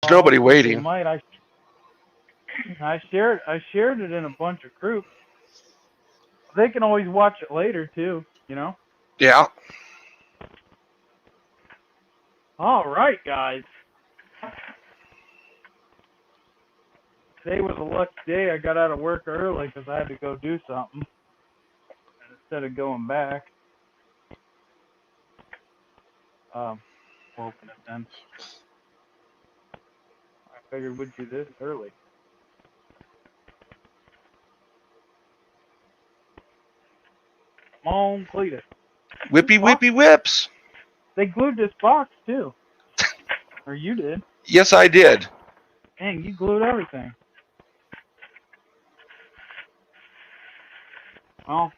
There's nobody They waiting. might. I shared it in a bunch of groups. They can always watch it later too. Yeah. All right, guys. Today was a lucky day. I got out of work early because I had to go do something. And instead of going back, we'll open it then. I figured we'd do this early. Come on, Cletus. Whippy, whippy, whips. They glued this box too. Or you did. Yes, I did. Dang, you glued everything. Well,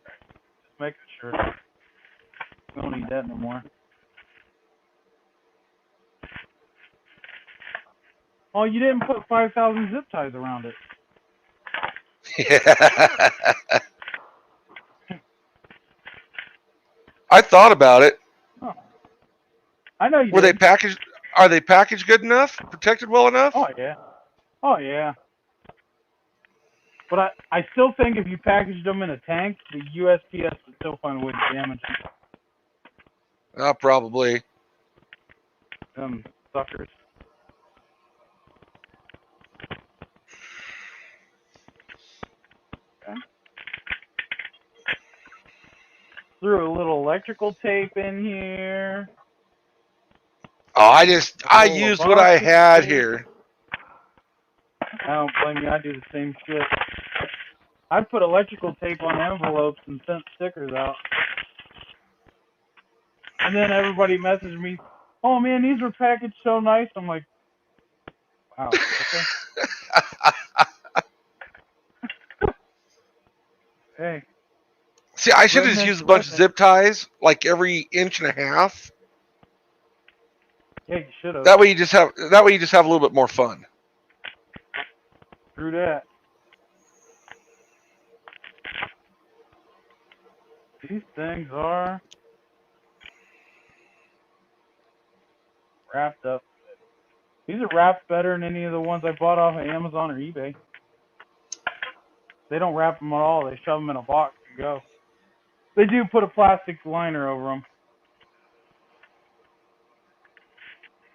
just making sure. We don't need that no more. Oh, you didn't put 5,000 zip ties around it. Yeah. I thought about it. Oh. I know you Were did. they packaged? Are they packaged good enough? Protected well enough? Oh, yeah. Oh, yeah. But I still think if you packaged them in a tank, the USPS would still find a way to damage them. Probably. Them suckers. Okay. Threw a little electrical tape in here. Oh, I used what I had here. I don't blame you. I do the same shit. I put electrical tape on envelopes and sent stickers out. And then everybody messaged me, "Oh man, these were packaged so nice." I'm like, wow, okay. Hey. See, I should have just used a bunch of zip ties, like every inch and a half. Yeah, you should have. That way you just have a little bit more fun. Screw that. These things are wrapped up. These are wrapped better than any of the ones I bought off of Amazon or eBay. They don't wrap them at all. They shove them in a box and go. They do put a plastic liner over them.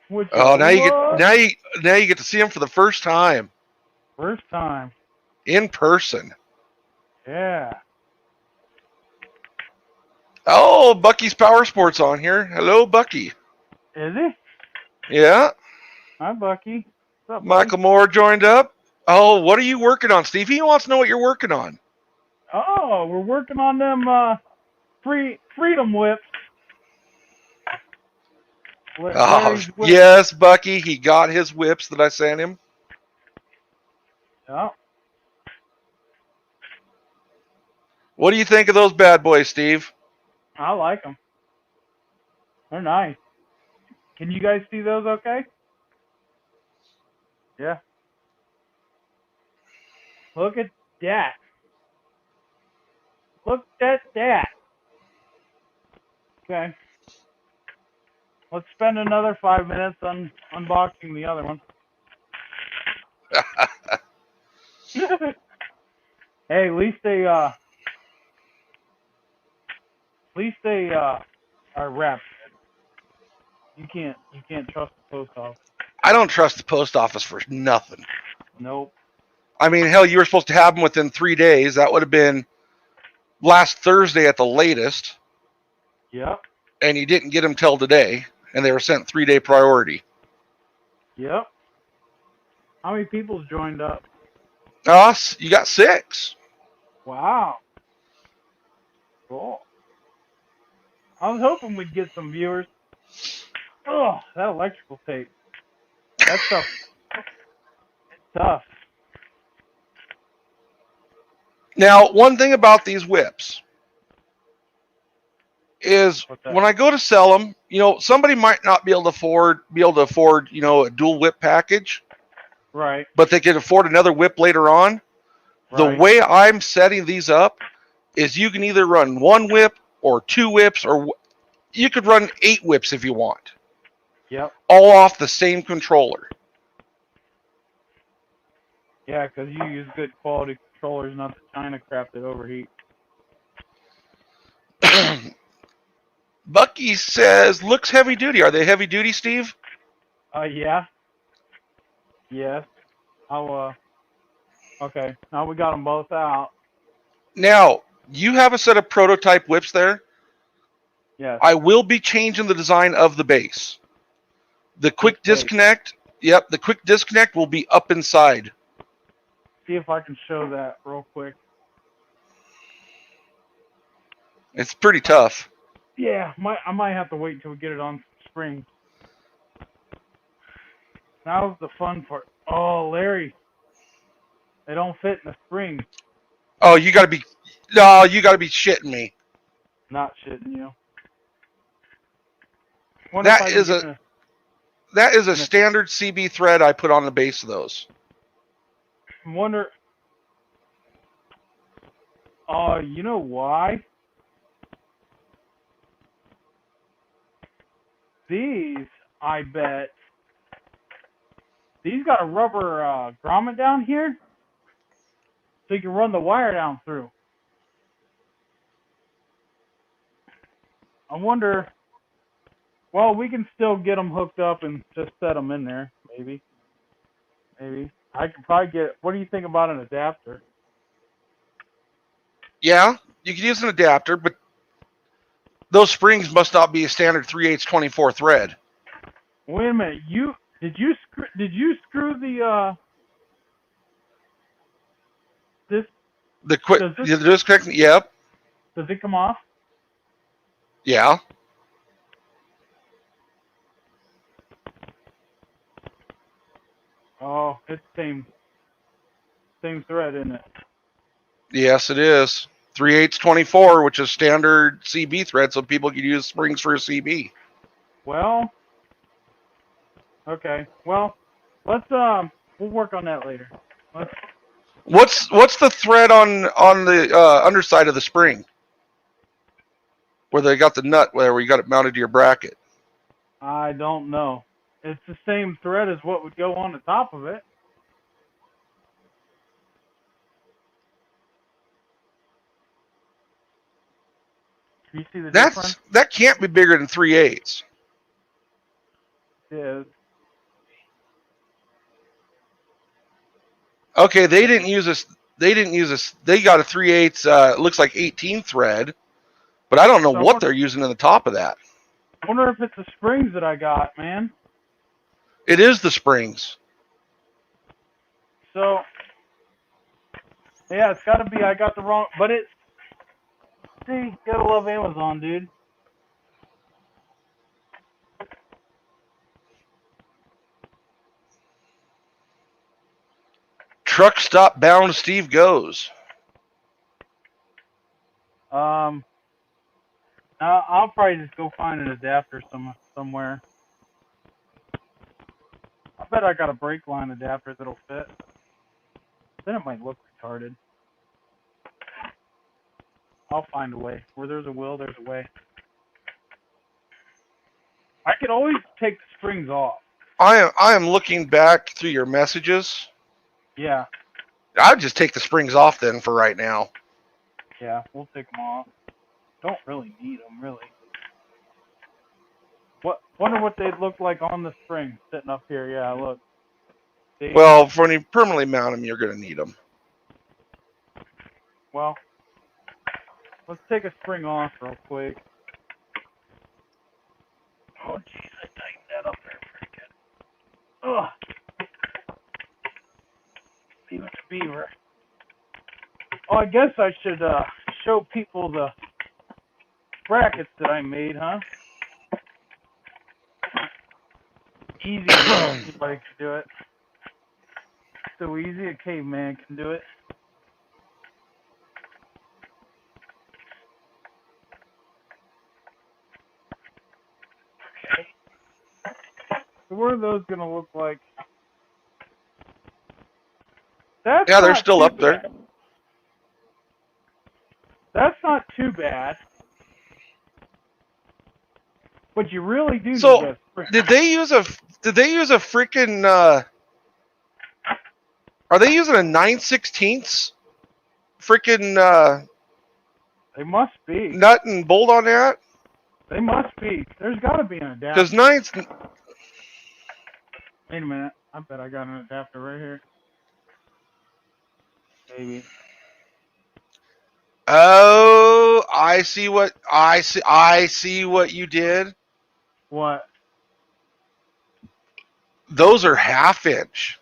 Which now you get to see them for the first time. First time. In person. Yeah. Oh, Bucky's Power Sports on here. Hello, Bucky. Is he? Yeah. Hi, Bucky. What's up, Michael buddy? Moore joined up. Oh, what are you working on, Steve? He wants to know what you're working on. Oh, we're working on them freedom whips. Yes, Bucky. He got his whips that I sent him. Yeah. What do you think of those bad boys, Steve? I like them. They're nice. Can you guys see those okay? Yeah. Look at that. Look at that. Okay. Let's spend another 5 minutes on unboxing the other one. Hey, at least they are wrapped. You can't trust the post office. I don't trust the post office for nothing. Nope. I mean, hell, you were supposed to have them within 3 days. That would have been last Thursday at the latest. Yep. And you didn't get them till today, and they were sent 3-day priority. Yep. How many people's joined up? Us, you got 6. Wow. Cool. I was hoping we'd get some viewers. Oh, that electrical tape. That stuff. It's tough. Now, one thing about these whips is when I go to sell them, somebody might not be able to afford, a dual whip package. Right. But they can afford another whip later on. Right. The way I'm setting these up is you can either run 1 whip or 2 whips, or you could run 8 whips if you want. Yep. all off the same controller. Yeah, because you use good quality controllers, not the China crap that overheat. Bucky says, looks heavy duty. Are they heavy duty, Steve? Yeah. Yes. Okay. Now we got them both out. Now, you have a set of prototype whips there. Yes. I will be changing the design of the base. The Which quick base? disconnect, yep, the quick disconnect will be up inside. See if I can show that real quick. It's pretty tough. Yeah, I might have to wait until we get it on springs. Now's the fun part. Oh, Larry, they don't fit in the springs. Oh, you gotta be shitting me. Not shitting you. Wonder if That I can is get a standard CB thread I put on the base of those. Wonder. Oh, you know why? These, I bet. These got a rubber grommet down here, so you can run the wire down through. I wonder. Well, we can still get them hooked up and just set them in there. Maybe. I could probably get. What do you think about an adapter? Yeah, you can use an adapter, but those springs must not be a standard 3/8 24 thread. Wait a minute. Did you screw the this The quick the disconnect, yep, does it come off? yeah. Oh, it's same thread, isn't it? Yes, it is. 3/8 24, which is standard CB thread, so people can use springs for a CB. Well, okay. Well, let's we'll work on that later. What's the thread on the underside of the spring, where they got the nut where you got it mounted to your bracket? I don't know. It's the same thread as what would go on the top of it. Do you see the difference? That can't be bigger than 3/8. It is. Okay, they didn't use this. They didn't use this. They got a 3/8. Looks like 18 thread, but I don't know what they're using in the top of that. I wonder if it's the springs that I got, man. It is the springs. So, yeah, it's got to be. I got the wrong, but it's. See, gotta love Amazon, dude. Truck stop bound. Steve goes. I'll probably just go find an adapter somewhere. I bet I got a brake line adapter that'll fit. Then it might look retarded. I'll find a way. Where there's a will, there's a way. I could always take the springs off. I am looking back through your messages. Yeah. I'd just take the springs off then for right now. Yeah, we'll take them off. Don't really need them, really. Wonder what they'd look like on the spring sitting up here. Yeah, look. See? Well, when you permanently mount them, you're going to need them. Well, let's take a spring off real quick. Oh, jeez, I tightened that up there pretty good. Ugh. Beaver to beaver. Oh, I guess I should show people the brackets that I made, huh? Easy. Anybody can do it. So easy, a caveman can do it. Okay. So what are those going to look like? Yeah, they're still up there. That's not too bad. But you really do need So that spring. did they use a freaking are they using a 9/16 freaking They must be. nut and bolt on that? They must be. There's got to be an adapter. Because nines. Wait a minute. I bet I got an adapter right here. Maybe. Oh, I see what I see what you did. What? Those are 1/2 inch.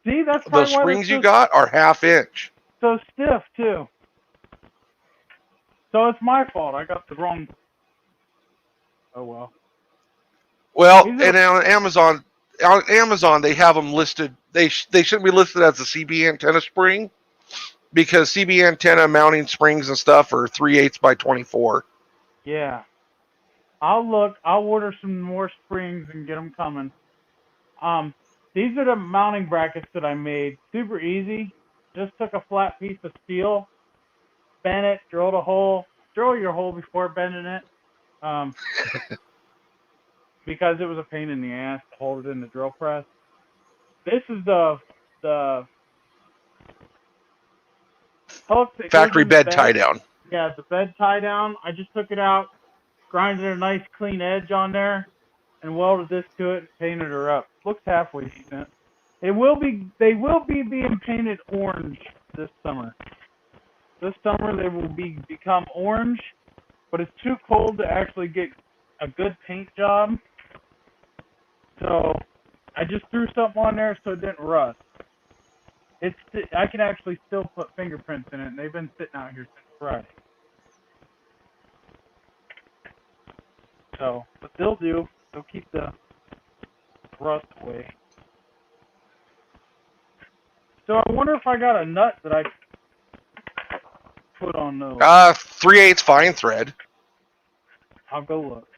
See, that's The probably why they're springs you got are 1/2 inch. so stiff too. So it's my fault. I got the wrong. Oh well. Well, These and are. on Amazon they have them listed. They shouldn't be listed as a CB antenna spring because CB antenna mounting springs and stuff are 3/8 by 24. Yeah. I'll look. I'll order some more springs and get them coming. These are the mounting brackets that I made. Super easy. Just took a flat piece of steel, bent it, drilled a hole. Drill your hole before bending it. Um, because it was a pain in the ass to hold it in the drill press. This is the hook that goes Factory in the bed bed. tie down. Yeah, the bed tie down. I just took it out, grinded a nice clean edge on there, and welded this to it and painted her up. Looks halfway decent. They will be being painted orange this summer. This summer they will become orange, but it's too cold to actually get a good paint job. So I just threw something on there so it didn't rust. I can actually still put fingerprints in it, and they've been sitting out here since Friday. So, but they'll do. They'll keep the rust away. So I wonder if I got a nut that I put on those. 3/8 fine thread. I'll go look.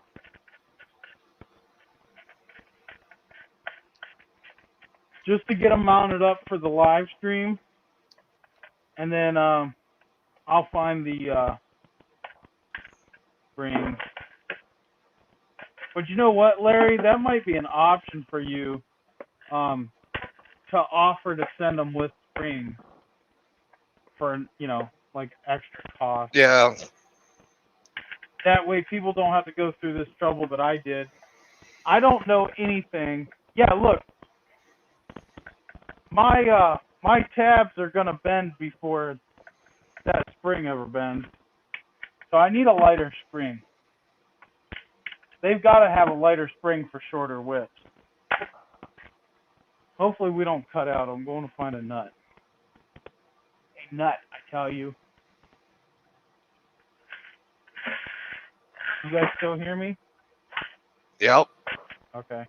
Just to get them mounted up for the live stream, and then I'll find the springs. But you know what, Larry? That might be an option for you to offer to send them with springs for, like extra cost. Yeah. That way people don't have to go through this trouble that I did. I don't know anything. Yeah, look. My tabs are gonna bend before that spring ever bends. So I need a lighter spring. They've got to have a lighter spring for shorter whips. Hopefully we don't cut out. I'm going to find a nut. A nut, I tell you. You guys still hear me? Yep. Okay.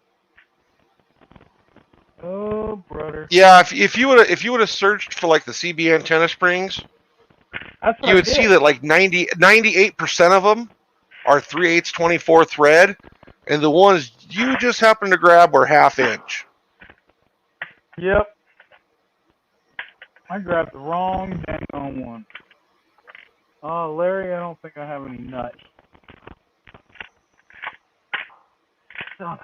Oh, brother. Yeah, if you would have searched for like the CB antenna springs, That's what you I would did. see that like 98% of them are 3/8 24 thread, and the ones you just happened to grab were 1/2 inch. Yep. I grabbed the wrong dang on one. Oh, Larry, I don't think I have any nuts. Son of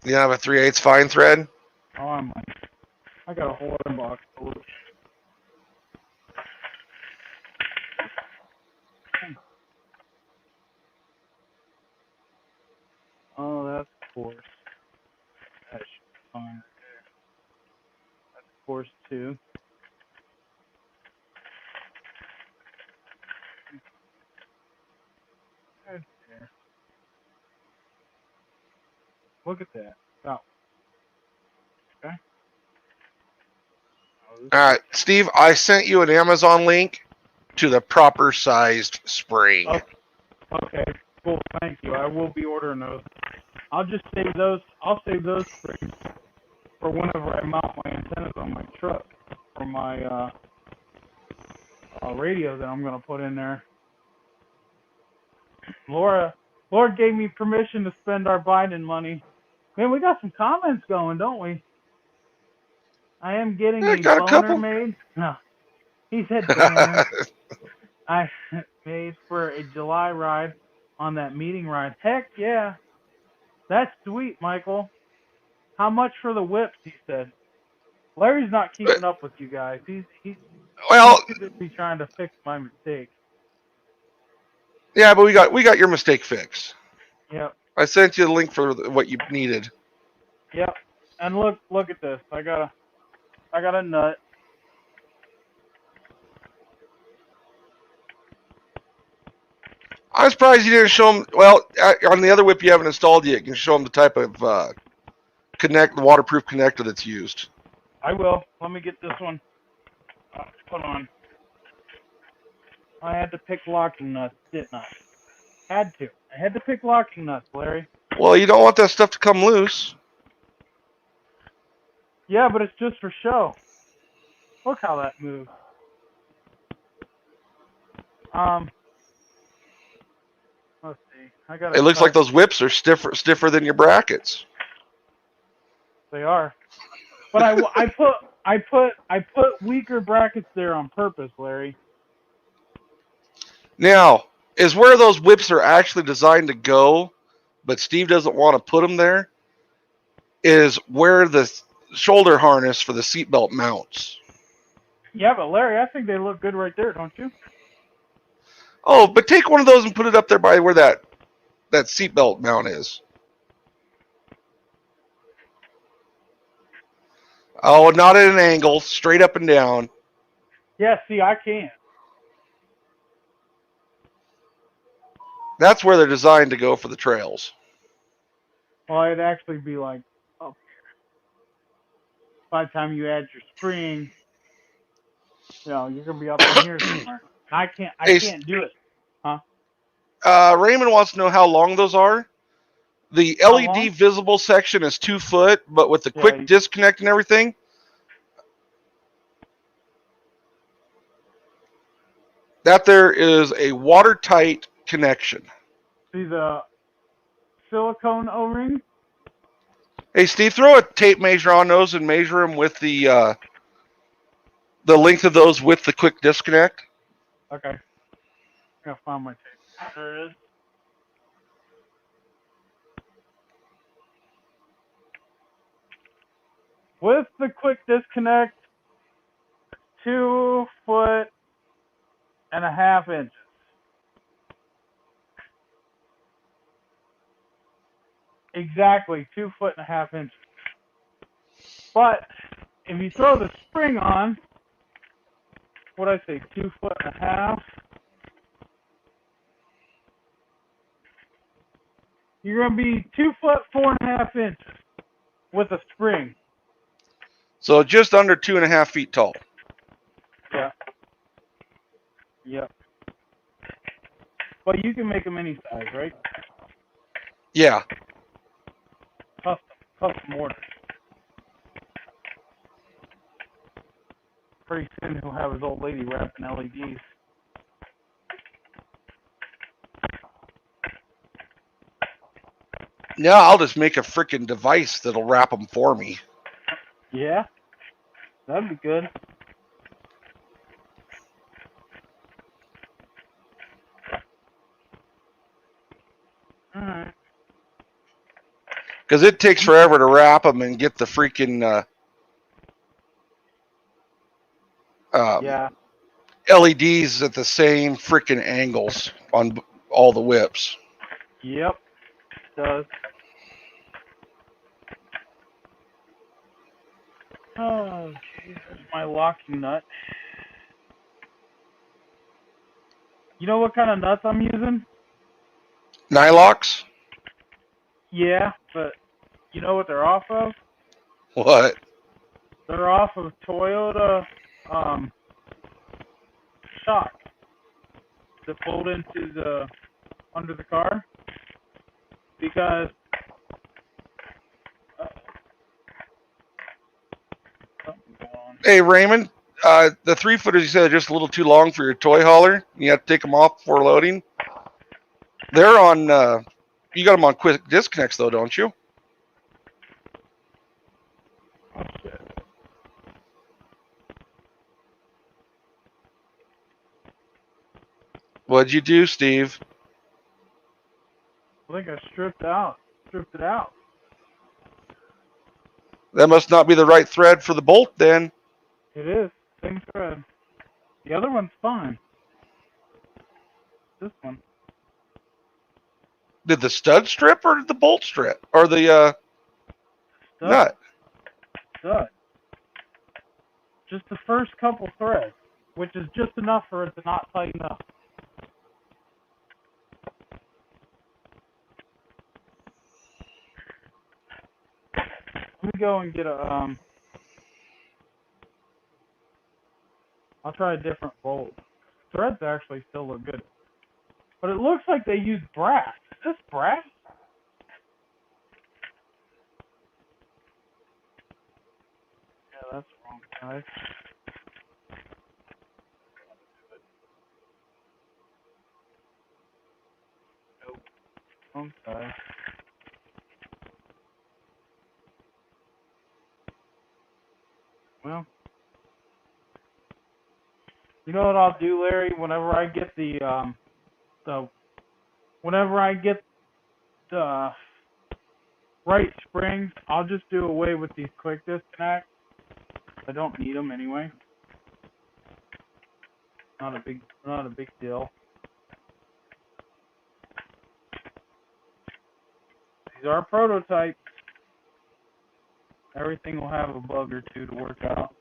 You have a 3/8 fine thread. Oh, I might. I got a whole other box full of. Oh, that's coarse. That should be fine right there. That's coarse too. Right there. Look at that. Oh. Okay. Oh, All right, Steve, I sent you an Amazon link to the proper sized spring. Okay. Cool. Thank you. I will be ordering those. I'll just save those. I'll save those springs for whenever I mount my antennas on my truck for my radio that I'm gonna put in there. Laura gave me permission to spend our Biden money. Man, we got some comments going, don't we? I am getting Yeah, a got a boner couple. made. No, he said boner. I paid for a July ride on that meeting ride. Heck yeah. That's sweet, Michael. How much for the whips, he said. Larry's not keeping up with you guys. He's Well, too busy trying to fix my mistake. yeah, but we got your mistake fixed. Yep. I sent you the link for what you needed. Yep. And look at this. I got a nut. I'm surprised you didn't show them. Well, on the other whip you haven't installed yet, you can show them the type of waterproof connector that's used. I will. Let me get this one. Hold on. I had to pick locking nuts, didn't I? Had to. I had to pick locking nuts, Larry. Well, you don't want that stuff to come loose. Yeah, but it's just for show. Look how that moves. Let's see. I gotta It looks like cut. those whips are stiffer than your brackets. They are. But I put weaker brackets there on purpose, Larry. Now, is where those whips are actually designed to go, but Steve doesn't want to put them there, is where the shoulder harness for the seatbelt mounts. Yeah, but Larry, I think they look good right there, don't you? Oh, but take one of those and put it up there by where that seatbelt mount is. Oh, not at an angle, straight up and down. Yeah, see, I can't. That's where they're designed to go for the trails. Well, it'd actually be like up here. By the time you add your spring, you're gonna be up in here somewhere. I Hey, can't do it. Huh? Raymond wants to know how long those are. The How LED long? visible section is 2 foot, but with the Yeah. quick disconnect and everything, that there is a watertight connection. See the silicone O-ring? Hey, Steve, throw a tape measure on those and measure them with the length of those with the quick disconnect. Okay. I gotta find my tape. There it is. With the quick disconnect, 2.5 inches. Exactly, 2.5 inches. But if you throw the spring on, what I say, 2.5 feet, you're gonna be 2.4.5 inches with a spring. So just under 2.5 feet tall. Yeah. Yep. But you can make them any size, right? Yeah. Custom orders. Pretty soon he'll have his old lady wrapping LEDs. Yeah, I'll just make a freaking device that'll wrap them for me. Yeah, that'd be good. Alright. Because it takes forever to wrap them and get the freaking Yeah. LEDs at the same freaking angles on all the whips. Yep. It does. Oh, jeez. There's my locking nut. You know what kind of nuts I'm using? Nylox? Yeah, but you know what they're off of? What? They're off of Toyota shock that fold into the under the car because something's going on. Hey, Raymond, the 3-footers you said are just a little too long for your toy hauler. You have to take them off before loading. They're on, you got them on quick disconnects though, don't you? Oh, shit. What'd you do, Steve? I think I stripped it out. That must not be the right thread for the bolt then. It is. Same thread. The other one's fine. This one. Did the stud strip or did the bolt strip? Or the Stud. nut? Stud. Just the first couple threads, which is just enough for it to not tighten up. Let me go and get a, I'll try a different bolt. Threads actually still look good. But it looks like they use brass. Is this brass? Yeah, that's the wrong side. Nope, wrong side. Well, you know what I'll do, Larry? Whenever I get whenever I get the right springs, I'll just do away with these quick disconnects. I don't need them anyway. Not a big deal. These are prototypes. Everything will have a bug or two to work out.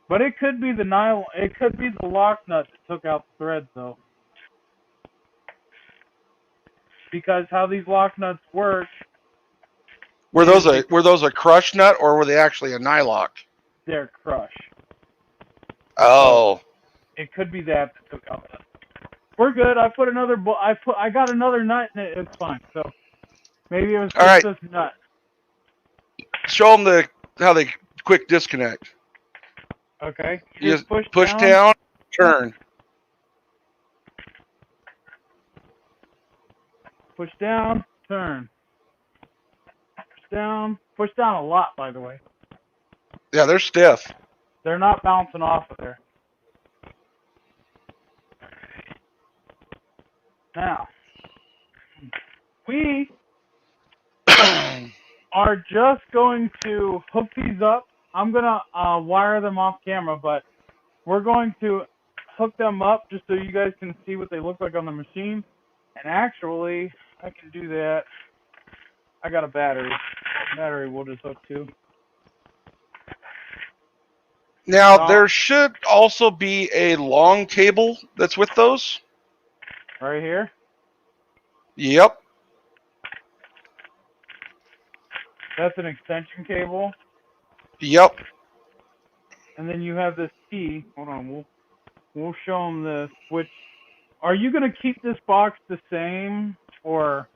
But it could be the nylon. It could be the lock nut that took out the threads, though. Because how these lock nuts work Were is those a crush nut or were they actually a nylock? they're crushed. So Oh. it could be that took out the. We're good. I put another. I got another nut in it. It's fine. So maybe it was All just right. this nut. Show them how they quick disconnect. Okay. You Just just push down, turn. Push down, turn. Push down a lot, by the way. Yeah, they're stiff. They're not bouncing off of there. Now, we are just going to hook these up. I'm going to wire them off camera, but we're going to hook them up just so you guys can see what they look like on the machine. And actually, I can do that. I got a battery. Battery we'll just hook to. Now, there should also be a long cable that's with those. Right here? Yep. That's an extension cable. Yep. And then you have this key. Hold on, we'll show them this. Which, are you going to keep this box the same, or?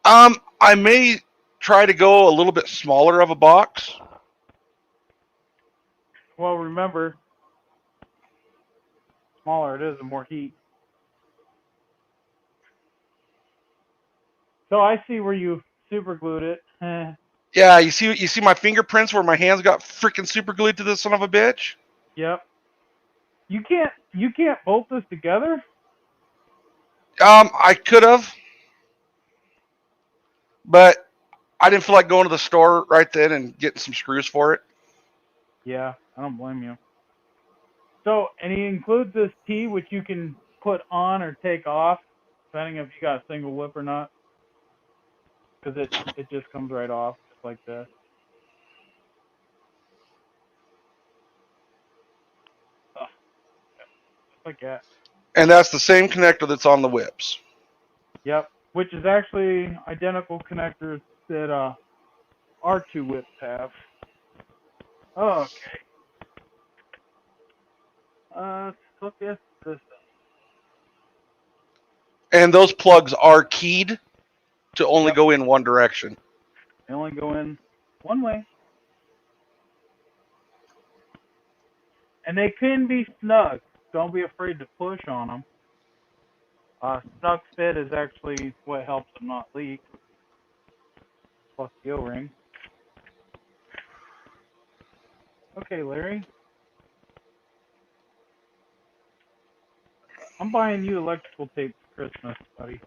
I may try to go a little bit smaller of a box. Well, remember, smaller it is, the more heat. So I see where you super glued it. Yeah, you see my fingerprints where my hands got freaking super glued to this son of a bitch? Yep. You can't bolt this together? I could have, but I didn't feel like going to the store right then and getting some screws for it. Yeah, I don't blame you. So, and he includes this T, which you can put on or take off, depending if you got a single whip or not. Because it just comes right off, just like this. Oh, just like that. And that's the same connector that's on the whips. Yep. Which is actually identical connectors that R2 whips have. Okay. Hook this up. And those plugs are keyed to only Yep. go in one direction. They only go in one way. And they can be snug. Don't be afraid to push on them. Snug fit is actually what helps them not leak. Plus the O-ring. Okay, Larry. I'm buying you electrical tape for Christmas, buddy.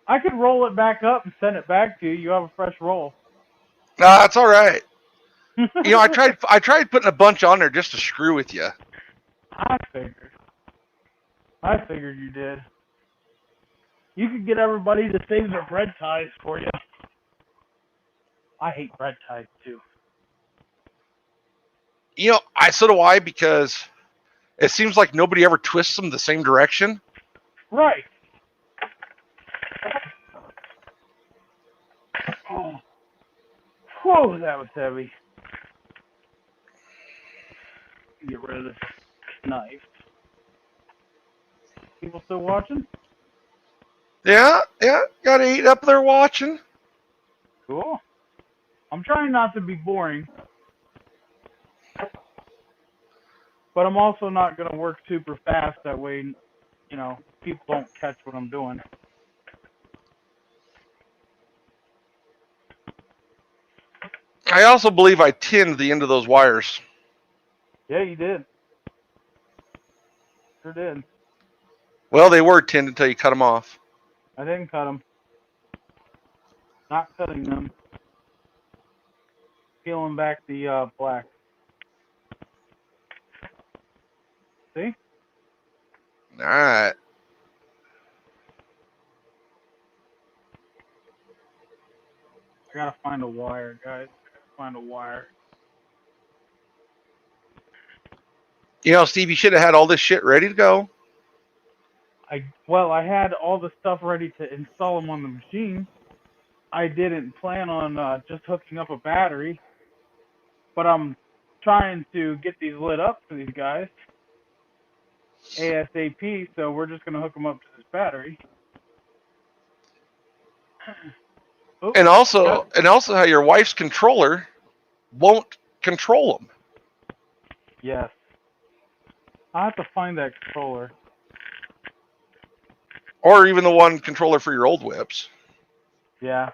I could roll it back up and send it back to you. You have a fresh roll. Nah, it's all right. You know, I tried putting a bunch on there just to screw with you. I figured. I figured you did. You could get everybody to save their bread ties for you. I hate bread ties too. You know, so do I, because it seems like nobody ever twists them the same direction. Right. Oh. Whoa, that was heavy. Get rid of this knife. People still watching? Yeah, got 8 up there watching. Cool. I'm trying not to be boring, but I'm also not going to work super fast. That way, you know, people don't catch what I'm doing. I also believe I tinned the end of those wires. Yeah, you did. Sure did. Well, they were tinned until you cut them off. I didn't cut them. Not cutting them. Peeling back the black. See? All right. I gotta find a wire, guys. I gotta find a wire. You know, Steve, you should have had all this shit ready to go. I had all the stuff ready to install them on the machine. I didn't plan on just hooking up a battery, but I'm trying to get these lit up for these guys ASAP. So we're just gonna hook them up to this battery. Oh, And also how your wife's controller won't control them. yes. I have to find that controller. Or even the one controller for your old whips. Yeah.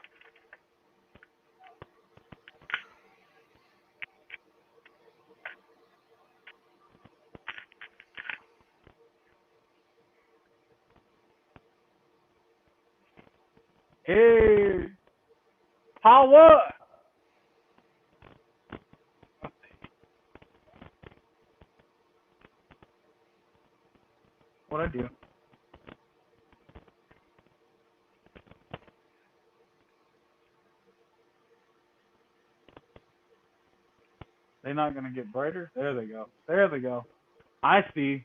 Hey, power! What'd I do? They're not gonna get brighter? There they go. There they go. I see.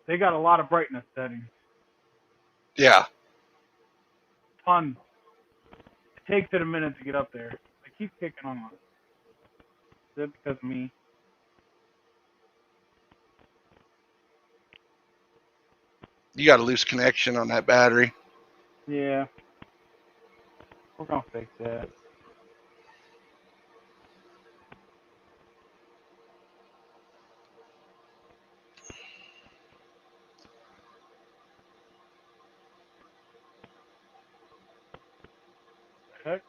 They got a lot of brightness settings. Yeah. Fun. It takes it a minute to get up there. I keep kicking on. Is it because of me? You got a loose connection on that battery. Yeah. We're gonna fix that. Heck,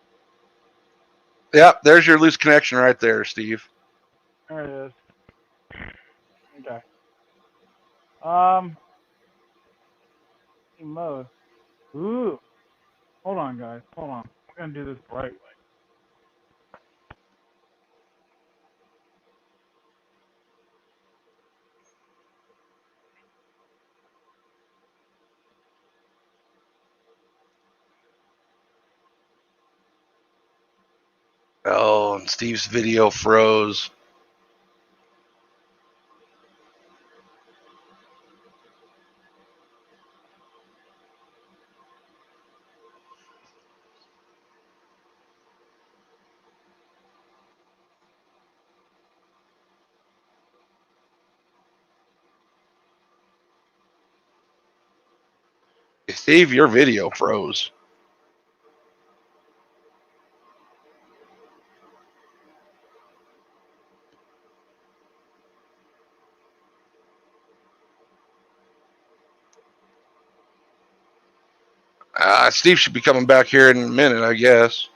Yeah, there's your loose connection right there, Steve. there it is. Okay. Um, mode. Ooh. Hold on, guys. Hold on. We're gonna do this the right way. Oh, and Steve's video froze. Steve, your video froze. Steve should be coming back here in a minute, I guess.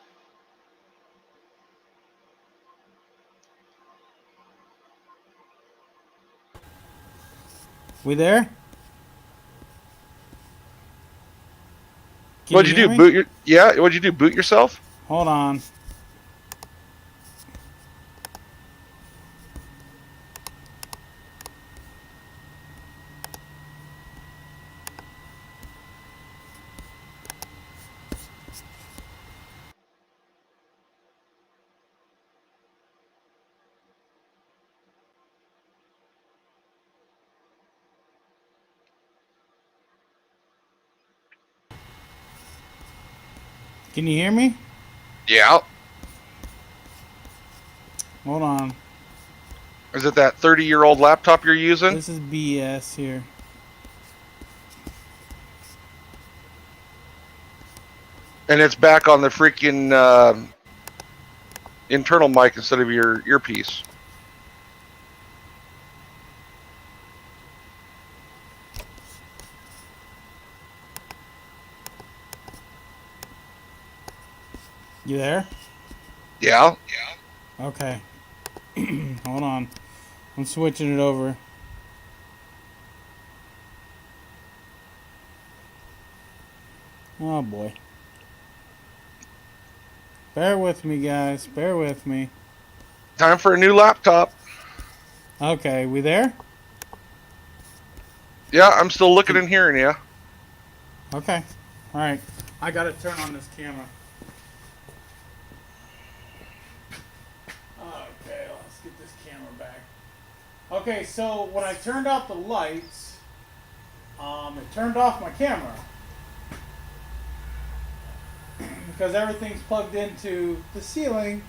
We there? Can What'd you hear do? me? Yeah. What'd you do? Boot yourself? Hold on. Can you hear me? Yeah. Hold on. Is it that 30-year-old laptop you're using? This is BS here. And it's back on the freaking internal mic instead of your earpiece. You there? Yeah. Okay. Hold on. I'm switching it over. Oh boy. Bear with me, guys. Bear with me. Time for a new laptop. Okay, we there? Yeah, I'm still looking and hearing you. Okay. Alright. I gotta turn on this camera. Okay, let's get this camera back. Okay, so when I turned out the lights, it turned off my camera. Because everything's plugged into the ceiling.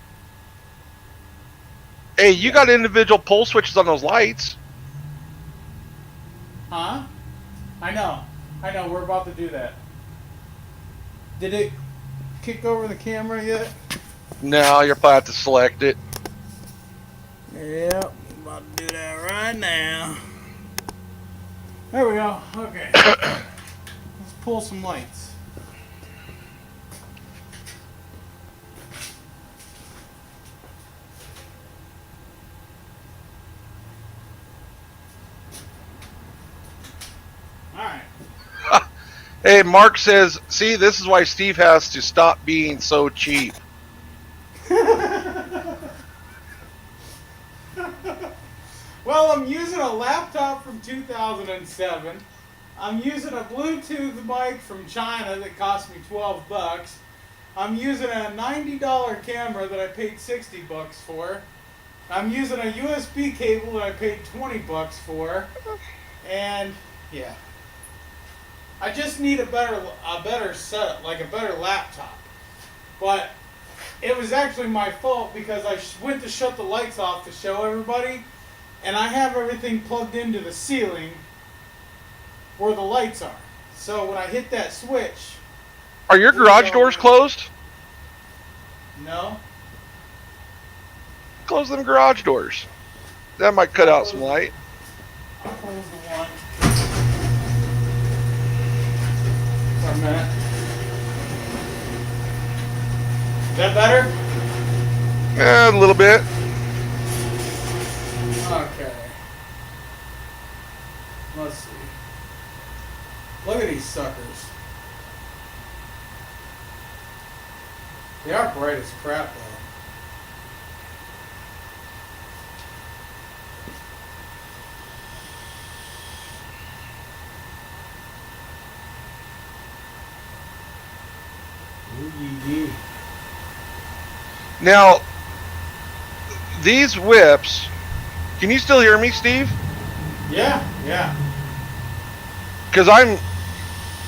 Hey, you got individual pole switches on those lights. Huh? I know. We're about to do that. Did it kick over the camera yet? No, you're probably have to select it. Yep. About to do that right now. There we go. Okay. Let's pull some lights. Alright. Hey, Mark says, see, this is why Steve has to stop being so cheap. Well, I'm using a laptop from 2007. I'm using a Bluetooth mic from China that cost me 12 bucks. I'm using a $90 camera that I paid 60 bucks for. I'm using a USB cable that I paid 20 bucks for. And yeah. I just need a better setup, like a better laptop. But it was actually my fault because I went to shut the lights off to show everybody, and I have everything plugged into the ceiling where the lights are. So when I hit that switch... Are your garage doors closed? No. Close them garage doors. That might cut out some light. I'll close the one. For a minute. Is that better? A little bit. Okay. Let's see. Look at these suckers. They are bright as crap, though. Ooh-yee-yee. Now, these whips, can you still hear me, Steve? Yeah. Because I'm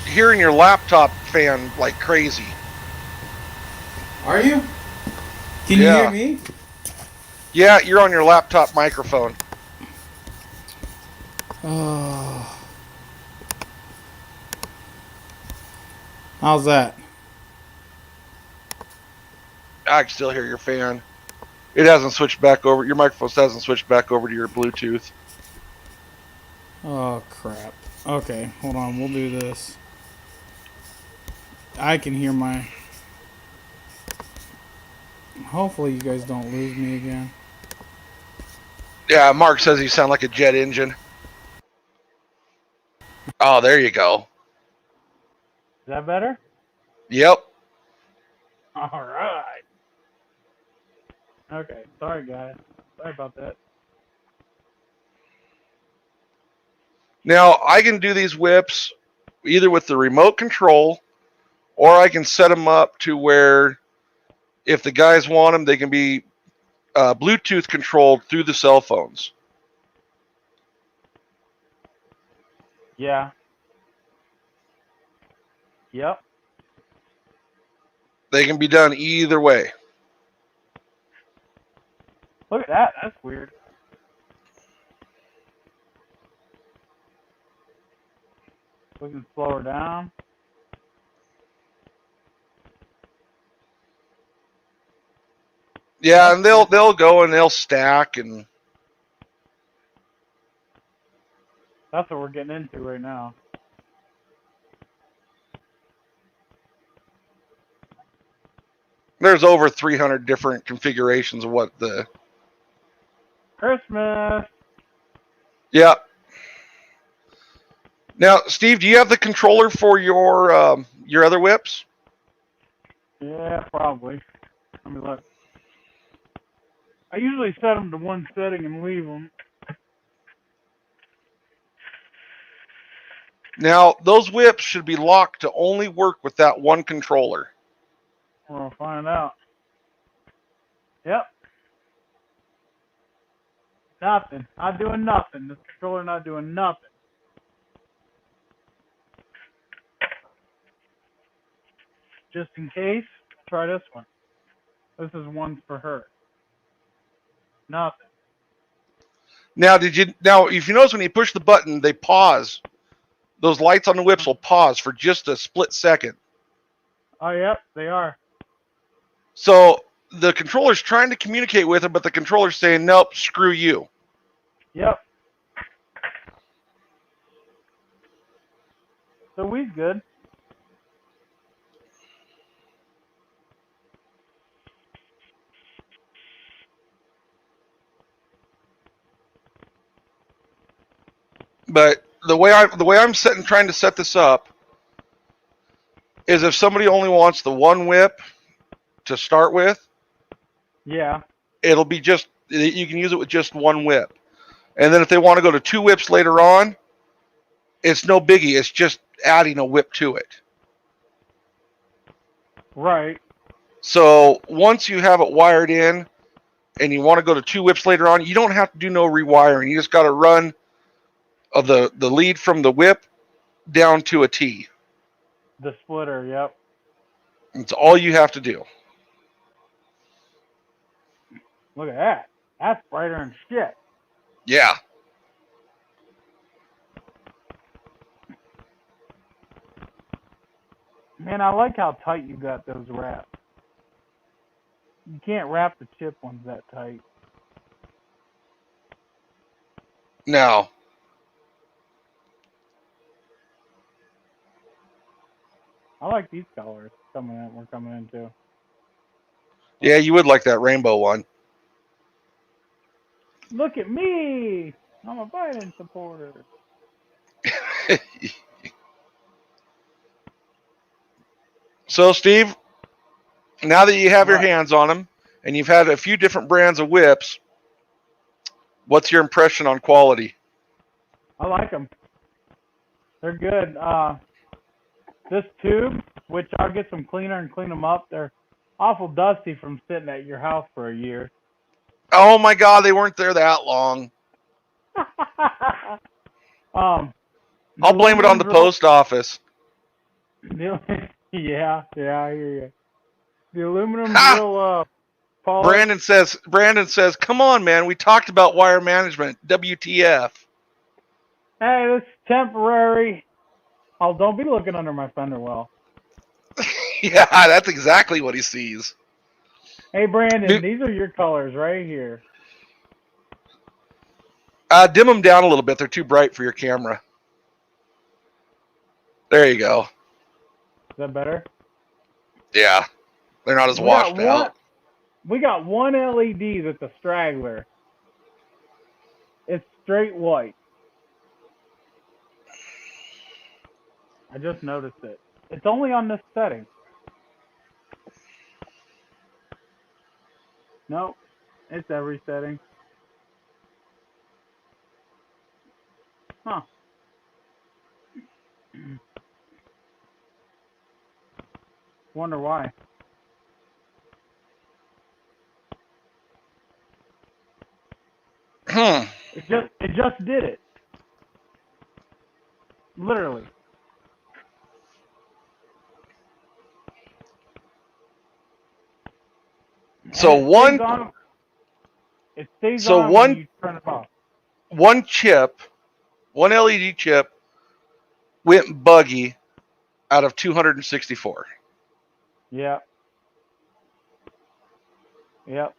hearing your laptop fan like crazy. Are you? Can you hear me? Yeah, you're on your laptop microphone. Oh. How's that? I can still hear your fan. It hasn't switched back over. Your microphone hasn't switched back over to your Bluetooth. Oh, crap. Okay, hold on. We'll do this. I can hear my... Hopefully you guys don't lose me again. Yeah, Mark says you sound like a jet engine. Oh, there you go. Is that better? Yep. All right. Okay. Sorry, guys. Sorry about that. Now I can do these whips either with the remote control, or I can set them up to where if the guys want them, they can be Bluetooth controlled through the cell phones. Yeah. Yep. They can be done either way. Look at that. That's weird. We can slow her down. Yeah, That's and cool. they'll go and they'll stack, and That's what we're getting into right now. there's over 300 different configurations of what the. Christmas. Yeah. Now, Steve, do you have the controller for your other whips? Yeah, probably. Let me look. I usually set them to one setting and leave them. Now, those whips should be locked to only work with that one controller. We're gonna find out. Yep. Nothing. Not doing nothing. This controller not doing nothing. Just in case, try this one. This is one for her. Nothing. Now, if you notice when you push the button, they pause. Those lights on the whips will pause for just a split second. Oh, yep, they are. So the controller's trying to communicate with her, but the controller's saying, "Nope, screw you." Yep. So we's good. But the way I'm trying to set this up is if somebody only wants the one whip to start with, Yeah. it'll be just you can use it with just one whip. And then if they want to go to two whips later on, it's no biggie. It's just adding a whip to it. Right. So once you have it wired in and you want to go to two whips later on, you don't have to do no rewiring. You just got to run of the lead from the whip down to a T. The splitter, yep. It's all you have to do. Look at that. That's brighter than shit. Yeah. Man, I like how tight you got those wraps. You can't wrap the chip ones that tight. Now, I like these colors we're coming into. yeah, you would like that rainbow one. Look at me! I'm a Biden supporter. So, Steve, now that you have your What? hands on them and you've had a few different brands of whips, what's your impression on quality? I like them. They're good. This tube, which I'll get some cleaner and clean them up, they're awful dusty from sitting at your house for a year. Oh my God, they weren't there that long. I'll blame it on the post office. Yeah, I hear you. The aluminum's Ha! real polished. Brandon says, "Come on, man. We talked about wire management. WTF?" Hey, this is temporary. Oh, don't be looking under my fender well. Yeah, that's exactly what he sees. Hey, Brandon, these are your colors right here. Dim them down a little bit. They're too bright for your camera. There you go. Is that better? Yeah, they're not as washed out. We got one LED that's a straggler. It's straight white. I just noticed it. It's only on this setting. Nope. It's every setting. Huh. Wonder why. It just did it. Literally. So And it stays on when you turn it off. One chip, one LED chip, went buggy out of 264. Yep. Yep.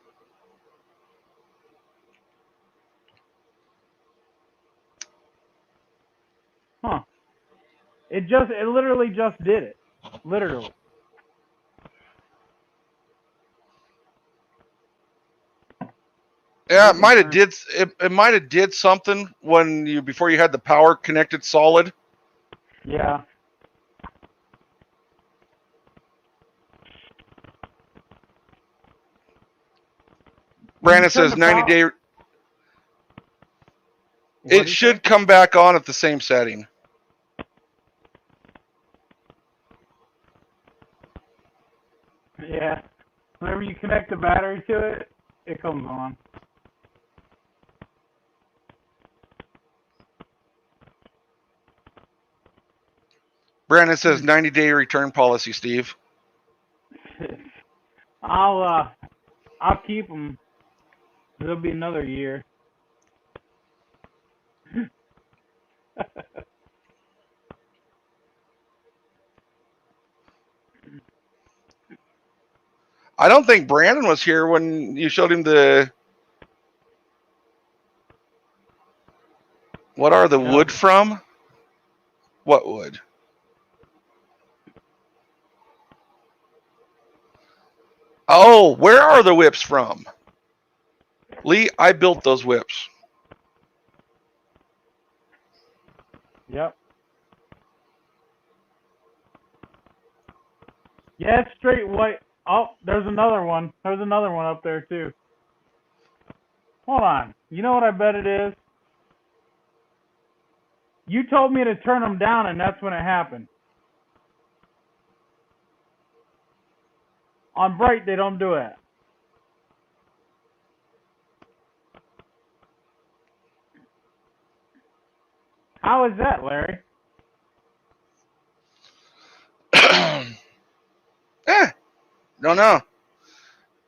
Huh. It literally just did it. Literally. Yeah, it might have did something before you had the power connected solid. Yeah. Brandon says 90-day. It should come back on at the same setting. Yeah. Whenever you connect the battery to it, it comes on. Brandon says 90-day return policy, Steve. I'll keep them. There'll be another year. I don't think Brandon was here when you showed him the. What are the wood from? What wood? Oh, where are the whips from? Lee, I built those whips. Yep. Yeah, it's straight white. Oh, there's another one. There's another one up there, too. Hold on. You know what I bet it is? You told me to turn them down, and that's when it happened. On bright, they don't do it. How is that, Larry? Don't know.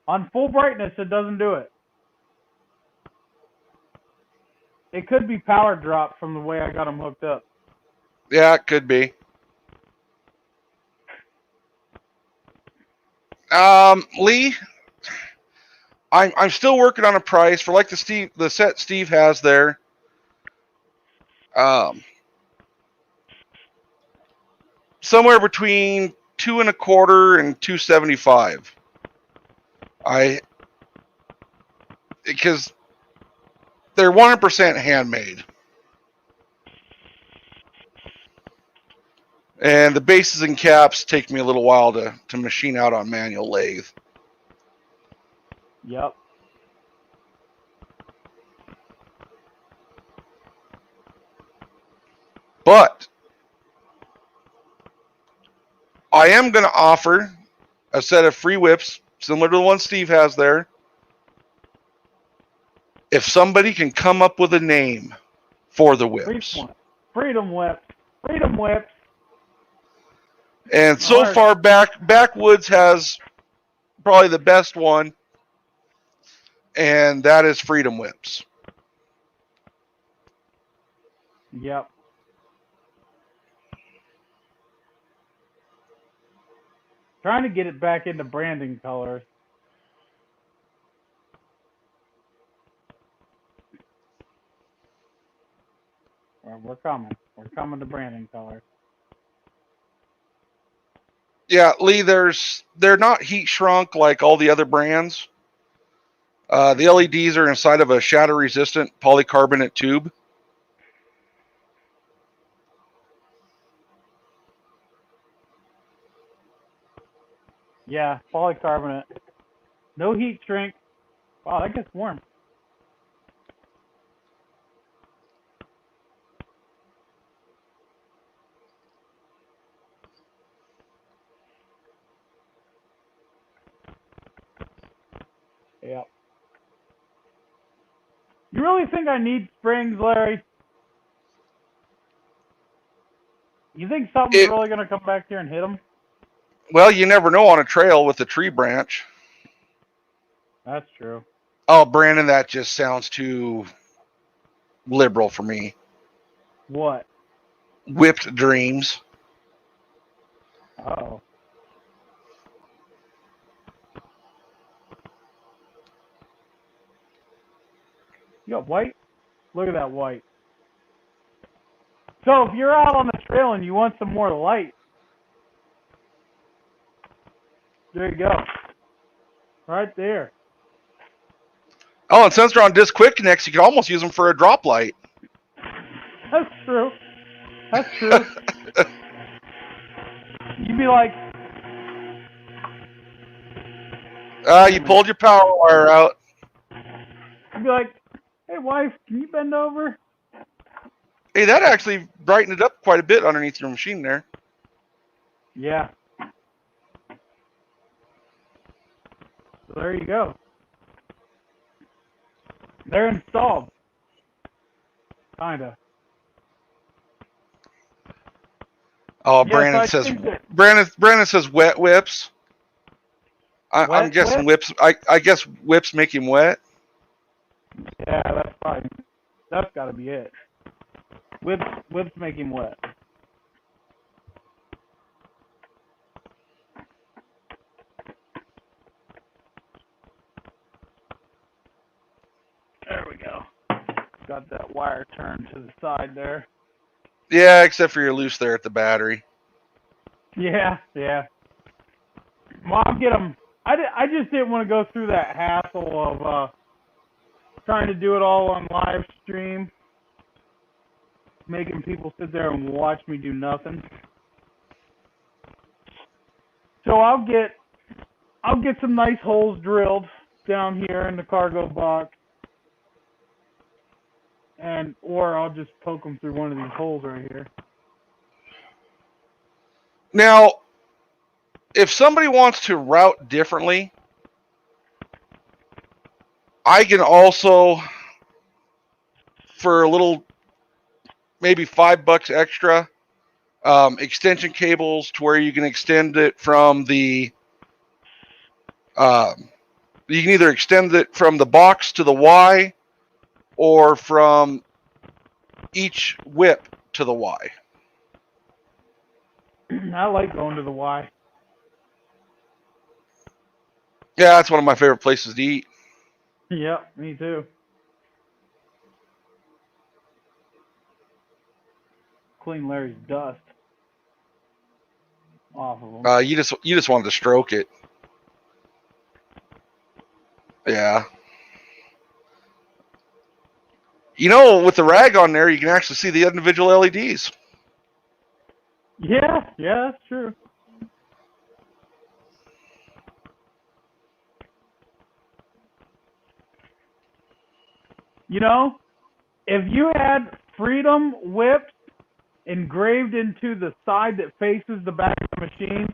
On full brightness, it doesn't do it. It could be power drop from the way I got them hooked up. Yeah, it could be. Lee, I'm still working on a price for like the set Steve has there. Somewhere between $2.25 and $2.75. Because they're 100% handmade, and the bases and caps take me a little while to machine out on manual lathe. Yep. But I am going to offer a set of free whips similar to the one Steve has there. If somebody can come up with a name for the whips. Freedom whips. Freedom whips. And so far, Backwoods has probably the best one, and that is Freedom Whips. Yep. Trying to get it back into branding colors. We're coming. We're coming to branding colors. Yeah, Lee, they're not heat shrunk like all the other brands. The LEDs are inside of a shatter-resistant polycarbonate tube. Yeah, polycarbonate. No heat shrink. Wow, that gets warm. Yeah. You really think I need springs, Larry? You think something's It really going to come back here and hit them? well, you never know on a trail with a tree branch. That's true. Oh, Brandon, that just sounds too liberal for me. What? Whipped dreams. Oh. You got white? Look at that white. So if you're out on the trail and you want some more light, there you go. Right there. Oh, and since they're on disc quick connects, you can almost use them for a drop light. That's true. That's true. You'd be like, You pulled your power wire out. you'd be like, hey wife, can you bend over? Hey, that actually brightened it up quite a bit underneath your machine there. Yeah. So there you go. They're installed. Kinda. Oh, Yes, Brandon I says think that Brandon says wet whips. I'm wet guessing whip? whips. I guess whips make him wet. Yeah, that's gotta be it. Whips make him wet. There we go. Got that wire turned to the side there. Yeah, except for you're loose there at the battery. Yeah, yeah. Well, I'll get them. I just didn't want to go through that hassle of trying to do it all on live stream, making people sit there and watch me do nothing. So I'll get some nice holes drilled down here in the cargo box, or I'll just poke them through one of these holes right here. Now, if somebody wants to route differently, I can also, for a little, maybe $5 extra, extension cables to where you can extend it from the. You can either extend it from the box to the Y, or from each whip to the Y. I like going to the Y. Yeah, that's one of my favorite places to eat. Yep, me too. Clean Larry's dust off of them. You just wanted to stroke it. Yeah. You know, with the rag on there, you can actually see the individual LEDs. Yeah, that's true. You know, if you had Freedom whips engraved into the side that faces the back of the machine,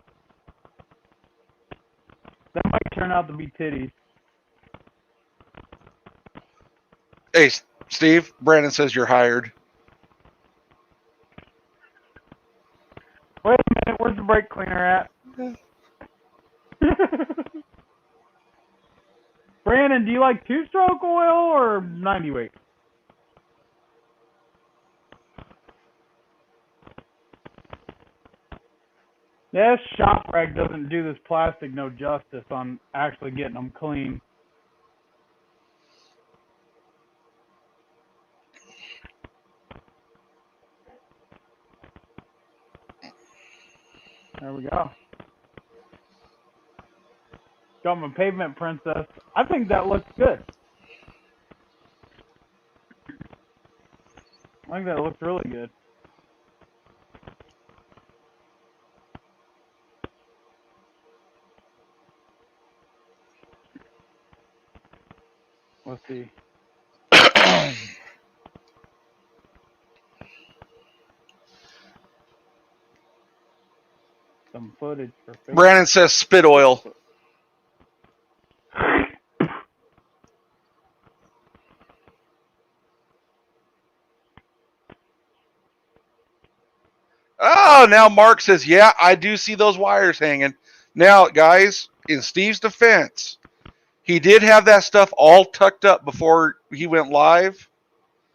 that might turn out to be titties. Hey, Steve, Brandon says you're hired. Wait a minute, where's the brake cleaner at? Brandon, do you like two-stroke oil or 90 weight? This shop rag doesn't do this plastic no justice on actually getting them clean. There we go. Got my pavement princess. I think that looks good. I think that looks really good. Let's see. Some footage for Brandon Facebook. says spit oil. Oh, now Mark says, yeah, I do see those wires hanging. Now, guys, in Steve's defense, he did have that stuff all tucked up before he went live.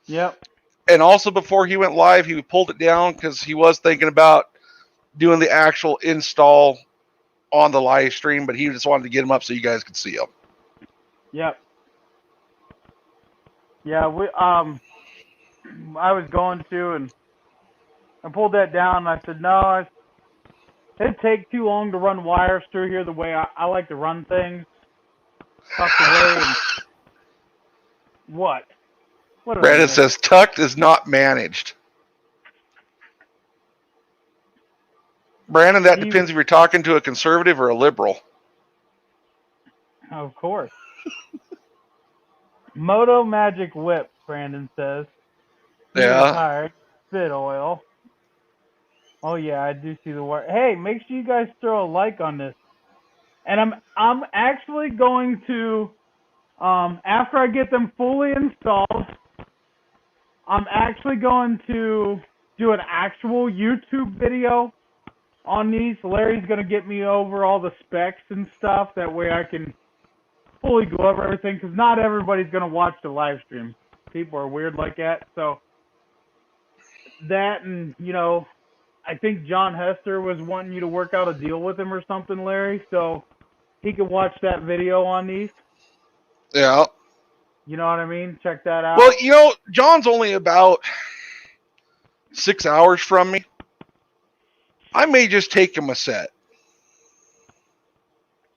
Yep. And also before he went live, he pulled it down because he was thinking about doing the actual install on the live stream, but he just wanted to get them up so you guys could see them. Yep. Yeah, I was going to, and I pulled that down, and I said, no, it'd take too long to run wires through here the way I like to run things, tucked away, and what? What did I Brandon miss? says tucked is not managed. Brandon, that Steve, depends if you're talking to a conservative or a liberal. of course. Moto Magic Whip, Brandon says. He Yeah. retired. Spit oil. Oh yeah, I do see the wire. Hey, make sure you guys throw a like on this. And I'm actually going to after I get them fully installed, I'm actually going to do an actual YouTube video on these. Larry's going to get me over all the specs and stuff. That way I can fully go over everything, because not everybody's going to watch the live stream. People are weird like that. So that, and, I think John Hester was wanting you to work out a deal with him or something, Larry, so he could watch that video on these. Yeah. You know what I mean? Check that out. Well, John's only about 6 hours from me. I may just take him a set.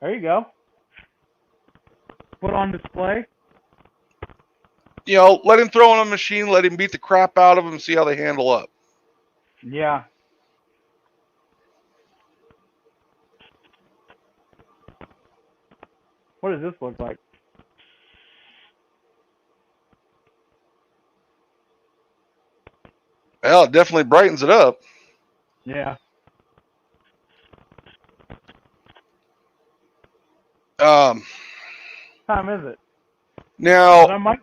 There you go. Put on display. Let him throw on a machine, let him beat the crap out of them, see how they handle up. Yeah. What does this look like? Well, it definitely brightens it up. Yeah. Um, What time is it? now, But I might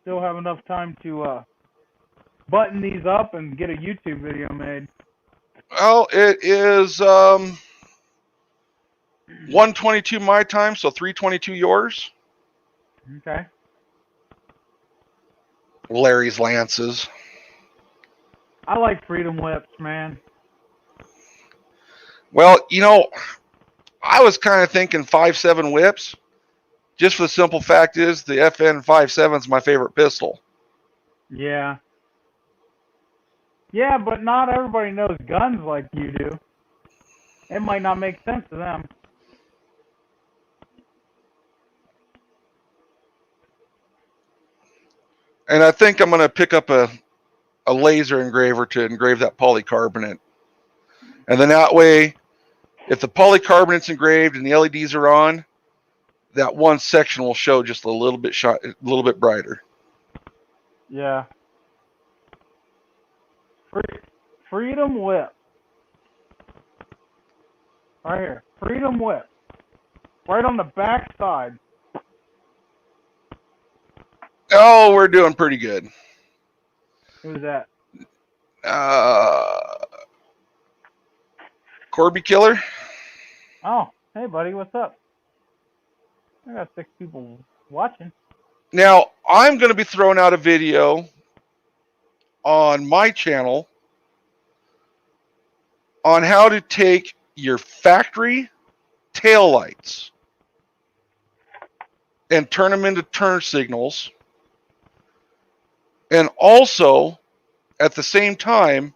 still have enough time to button these up and get a YouTube video made. well, it is 1:22 my time, so 3:22 yours. Okay. Larry's Lances. I like Freedom Whips, man. Well, I was kind of thinking 5.7 whips. Just for the simple fact is the FN 5.7 is my favorite pistol. Yeah. Yeah, but not everybody knows guns like you do. It might not make sense to them. And I think I'm going to pick up a laser engraver to engrave that polycarbonate. And then that way, if the polycarbonate's engraved and the LEDs are on, that one section will show just a little bit brighter. Yeah. Freedom Whip. Right here. Freedom Whip. Right on the back side. Oh, we're doing pretty good. Who's that? Corby Killer. Oh, hey buddy, what's up? I got 6 people watching. Now, I'm going to be throwing out a video on my channel on how to take your factory taillights and turn them into turn signals. And also, at the same time,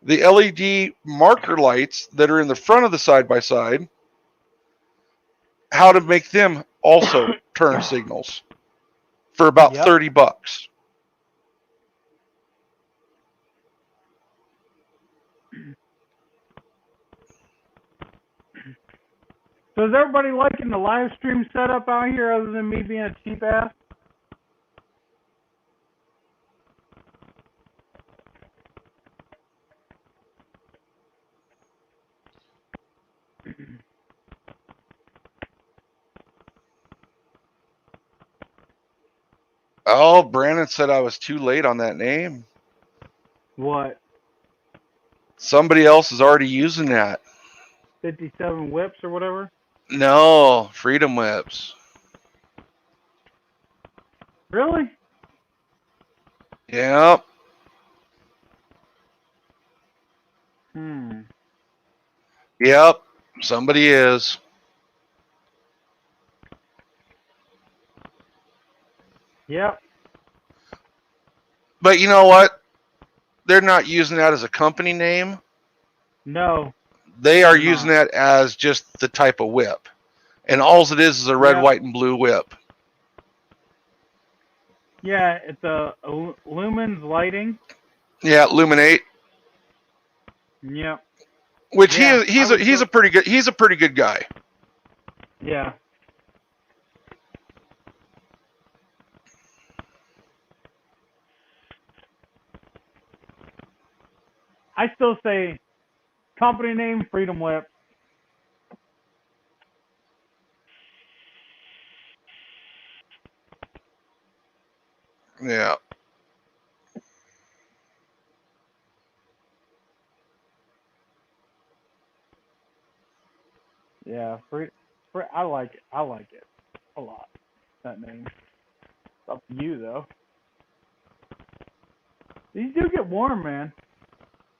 the LED marker lights that are in the front of the side-by-side, how to make them also turn signals for about Yep. $30. So is everybody liking the live stream setup out here other than me being a cheap ass? Oh, Brandon said I was too late on that name. What? Somebody else is already using that. 57 whips or whatever? No, Freedom Whips. Really? Yep. Yep. Somebody is. Yep. But you know what? They're not using that as a company name. No. They are They're using not. that as just the type of whip. And all it is a red, Yep. white, and blue whip. Yeah, it's a lumens lighting. Yeah, Luminate. Yep. Which Yeah, he's a pretty good guy. Yeah. I still say company name Freedom Whip. Yeah. Yeah, I like it. I like it a lot. That name. It's up to you though. These do get warm, man.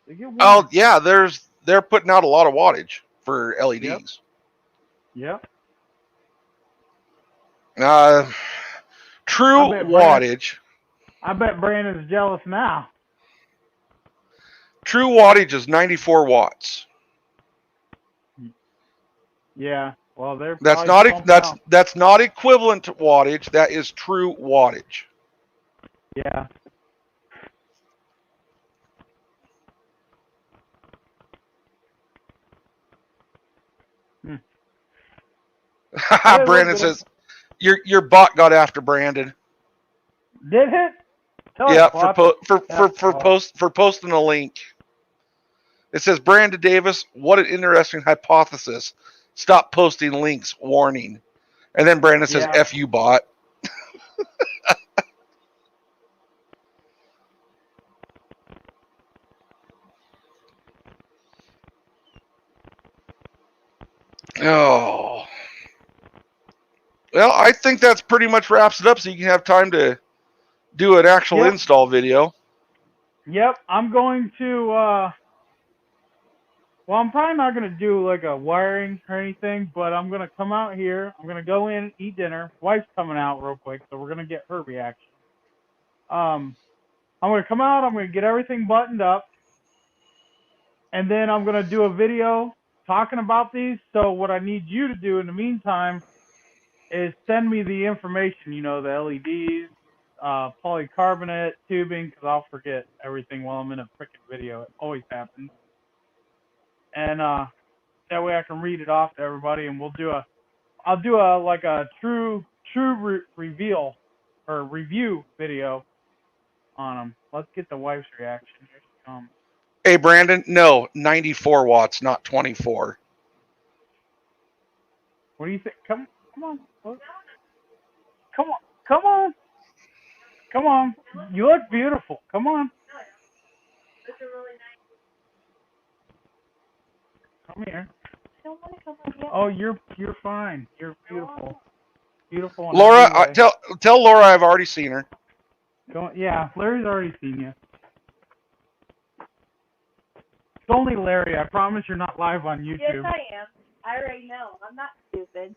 They get warm. Oh yeah, they're putting out a lot of wattage for LEDs. Yep. True wattage. I bet Brandon's jealous now. True wattage is 94 watts. Yeah. Well, they're That's probably that's not equivalent to wattage. That is true wattage. Yeah. Brandon says your bot got after Brandon. Did it? Yeah, for posting a link. It says Brandon Davis, what an interesting hypothesis. Stop posting links, warning. And then Brandon says, F you bot. Oh. Well, I think that's pretty much wraps it up so you can have time to do an actual install video. Yep, I'm going to, well, I'm probably not going to do like a wiring or anything, but I'm going to come out here. I'm going to go in, eat dinner. Wife's coming out real quick, so we're going to get her reaction. I'm going to come out. I'm going to get everything buttoned up. And then I'm going to do a video talking about these. So what I need you to do in the meantime is send me the information, you know, the LEDs, polycarbonate, tubing, because I'll forget everything while I'm in a freaking video. It always happens. And that way I can read it off to everybody, and I'll do a true reveal or review video on them. Let's get the wife's reaction. Here she comes. Hey, Brandon, no, 94 watts, not 24. What do you think? Come on. Come on. Come on. Come on. You look beautiful. Come on. Come here. Oh, you're fine. You're beautiful. Beautiful. Laura, tell Laura I've already seen her. Yeah, Larry's already seen you. It's only Larry. I promise you're not live on YouTube. Yes, I am. I already know. I'm not stupid.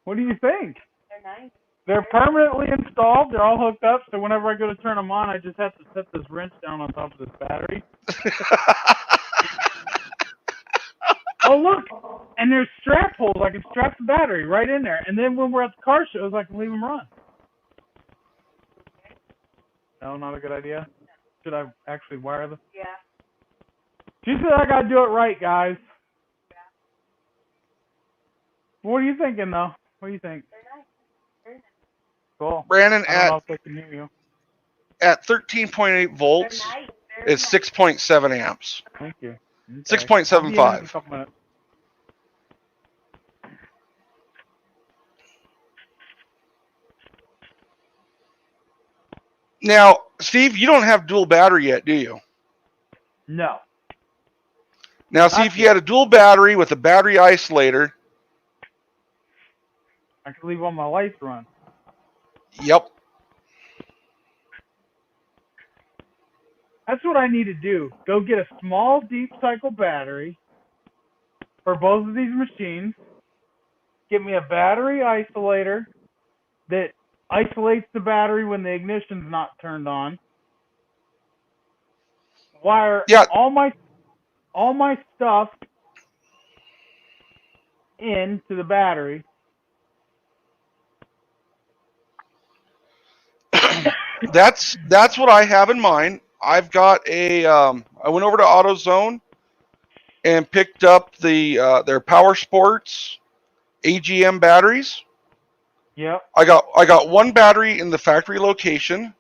What do you think? They're nice. They're permanently installed. They're all hooked up, so whenever I go to turn them on, I just have to set this wrench down on top of this battery. Oh, look! And there's strap holes. I can strap the battery right in there. And then when we're at the car shows, I can leave them run. No, not a good idea? Should I actually wire them? Yeah. She said I gotta do it right, guys. What are you thinking, though? What do you think? They're nice. Very nice. Cool. Brandon, I don't know if they can hear you. at 13.8 They're volts, nice. Very it's nice. 6.7 amps. Thank you. Okay. I'll be in a 6.75. couple minutes. Now, Steve, you don't have dual battery yet, do you? No. Now, see, Not if you yet. had a dual battery with a battery isolator, I can leave all my lights run. yep. That's what I need to do. Go get a small deep cycle battery for both of these machines. Get me a battery isolator that isolates the battery when the ignition's not turned on. Wire Yeah, all my stuff into the battery. that's what I have in mind. I've got a. I went over to AutoZone and picked up their Power Sports AGM batteries. Yep. I got one battery in the factory location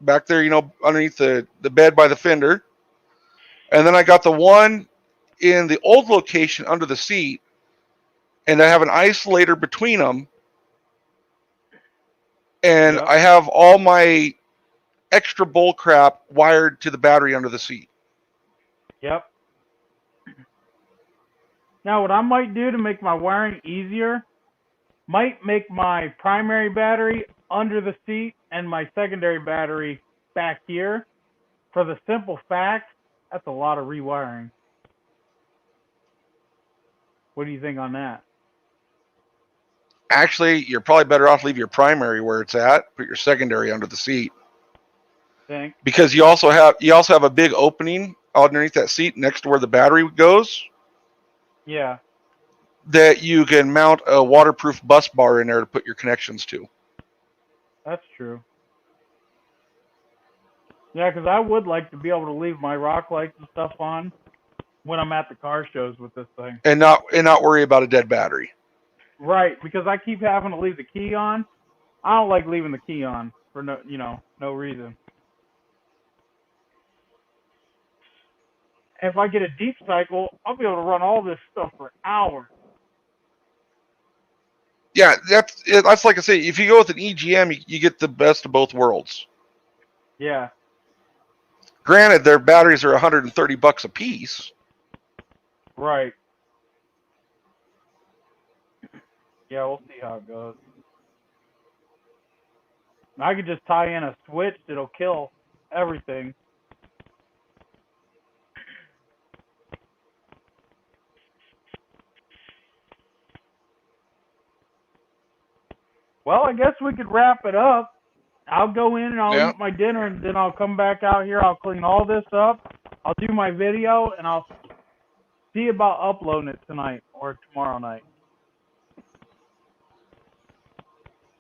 back there, underneath the bed by the fender, and then I got the one in the old location under the seat, and I have an isolator between them, and Yep. I have all my extra bull crap wired to the battery under the seat. Yep. Now, what I might do to make my wiring easier, might make my primary battery under the seat and my secondary battery back here. For the simple fact, that's a lot of rewiring. What do you think on that? Actually, you're probably better off leave your primary where it's at, put your secondary under the seat, Think? because you also have a big opening underneath that seat next to where the battery goes Yeah, that you can mount a waterproof bus bar in there to put your connections to. that's true. Yeah, because I would like to be able to leave my rock lights and stuff on when I'm at the car shows with this thing. And not worry about a dead battery. Right, because I keep having to leave the key on. I don't like leaving the key on for no reason. If I get a deep cycle, I'll be able to run all this stuff for hours. Yeah, that's like I say. If you go with an EGM, you get the best of both worlds. Yeah, Granted, their batteries are $130 a piece. right. Yeah, we'll see how it goes. I could just tie in a switch that'll kill everything. Well, I guess we could wrap it up. I'll go in and I'll Yeah. eat my dinner, and then I'll come back out here. I'll clean all this up. I'll do my video, and I'll see about uploading it tonight or tomorrow night.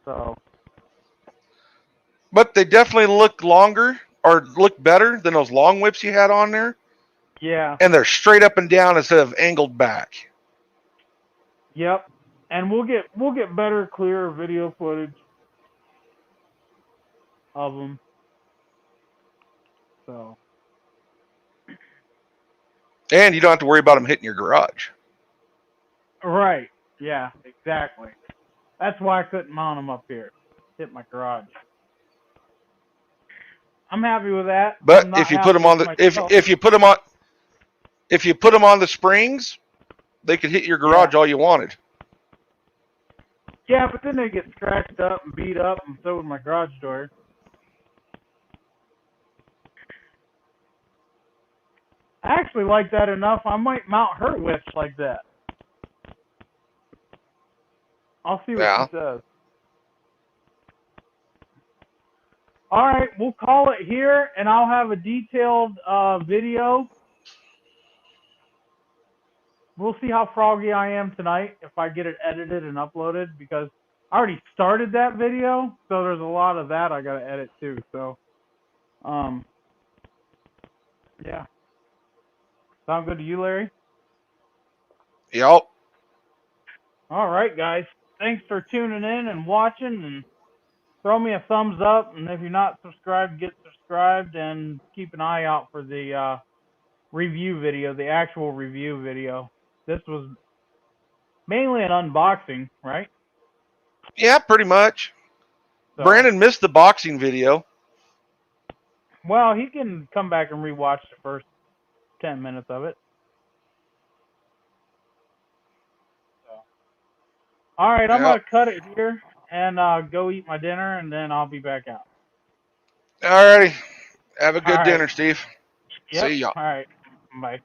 So, But they definitely look longer or look better than those long whips you had on there. yeah. And they're straight up and down instead of angled back. Yep. And we'll get better, clearer video footage of them. So, And you don't have to worry about them hitting your garage. right. Yeah, exactly. That's why I couldn't mount them up here. Hit my garage. I'm happy with that. But I'm not if you put happy them on with the myself. if you put them on the springs, they could hit your garage all you wanted. Yeah, but then they get scratched up and beat up, and so would my garage door. I actually like that enough. I might mount her whips like that. I'll see what Yeah. she says. All right, we'll call it here, and I'll have a detailed video. We'll see how froggy I am tonight if I get it edited and uploaded, because I already started that video, so there's a lot of that I got to edit too. So, yeah. Sound good to you, Larry? Yep. All right, guys. Thanks for tuning in and watching, and throw me a thumbs up. And if you're not subscribed, get subscribed, and keep an eye out for the review video, the actual review video. This was mainly an unboxing, right? Yeah, pretty much. So, Brandon missed the boxing video. well, he can come back and rewatch the first 10 minutes of it. So, all right, I'm Yep. gonna cut it here and go eat my dinner, and then I'll be back out. Alrighty. Have a All good right. dinner, Steve. Yep. See ya. All right. Bye.